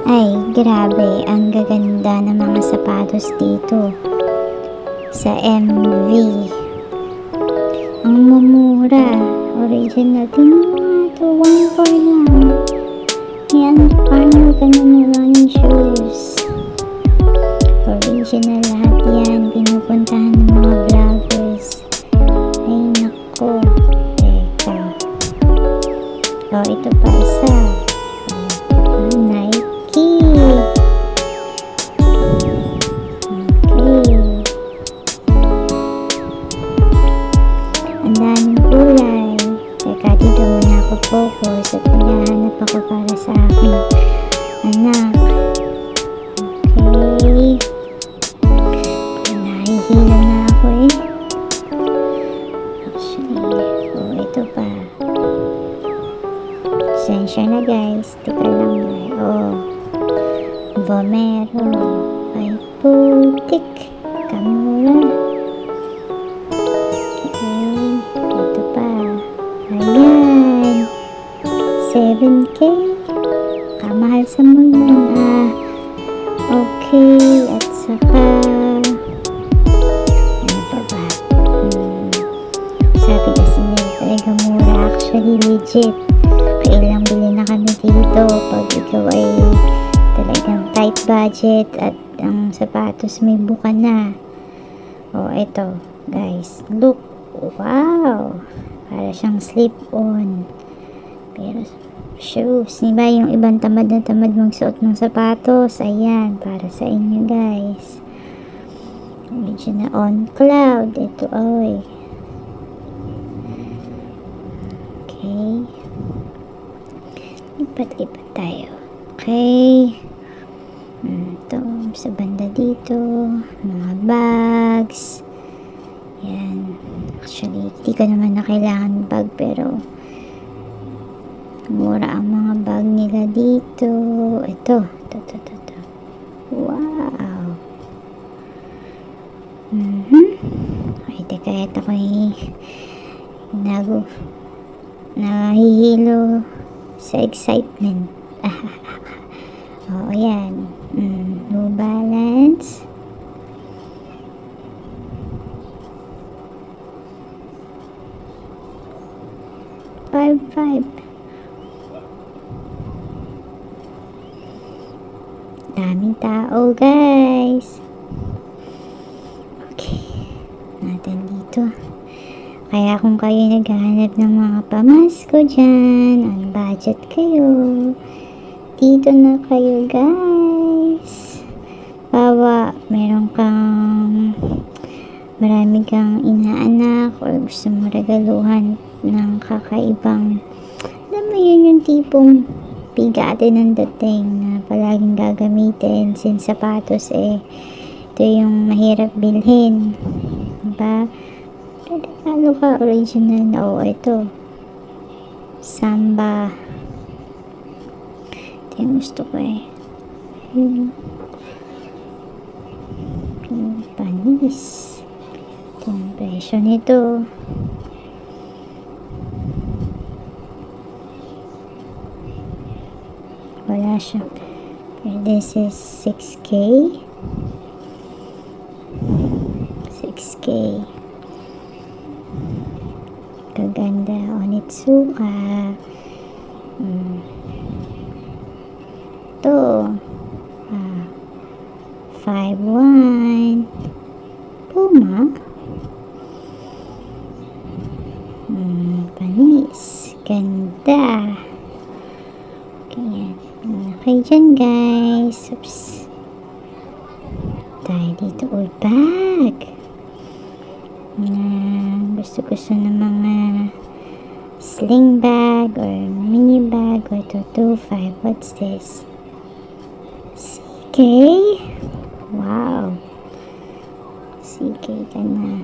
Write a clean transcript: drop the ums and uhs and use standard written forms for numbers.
Ay, grabe, ang gaganda ng mga sapatos dito sa MV. Ang mumura, original. Tingnan mo nga ito, 1.4 lang. Yan, paano ganun na running shoes? Original lahat yan, pinupuntahan ng mga vloggers. Ay, nako. Teka. Oh, ito pa isa. Nike. Okay. Ang daming kulay. Teka, dito muna ako focus at naghahanap ako para sa aking anak. Okay. Nahihilo na ako eh. Actually, oh, ito pa. Sensya na guys. Tika lang eh. Oh. Vomero. Ay putik. Kamura. Okay. Ito pa. Ayan. 7K. Kamahal sa mga. Okay. At saka ano pa ba? Sabi kasi nila talaga mura. Actually legit. Kailang bili na kami dito pag ikaw ay talagang tight budget at ang sapatos may buka na. Oh, ito guys, look, wow, para siyang slip on, pero shoes, diba yung ibang tamad na tamad magsuot ng sapatos, ayan, para sa inyo guys. Original on cloud, ito oy. Okay, lipat-lipat tayo. Okay. Ito, sa banda dito, mga bags. Yan. Actually, hindi ko naman na kailangan bag, pero mura ang mga bag nila dito. Ito. Wow. Ay, teka, ito ko nahihilo sa excitement. Oh, ayan. New Balance. $5.5. Daming tao, guys. Okay. Natin dito. Kaya kung kayo naghahanap ng mga pamasko dyan, on budget kayo, dito na kayo guys. Bawa, marami kang inaanak or gusto mo regaluhan ng kakaibang, alam mo yun, yung tipong bigatin ng dating na palaging gagamitin, since sapatos ito yung mahirap bilhin, diba? Regalo ka, original na. Oh, ito Samba. Ito yung gusto ko eh. Panis. Ito yung presyo nito. Wala siya. This is 6K. 6K. Kaganda. Onitsuka. Ito. 5.1. Puma. Panis. Ganda. Okay. Okay dyan guys. Oops. Tayo dito. Old bag. Gusto ng mga sling bag or mini bag or 225. What's this? CK? Wow. CK ka na.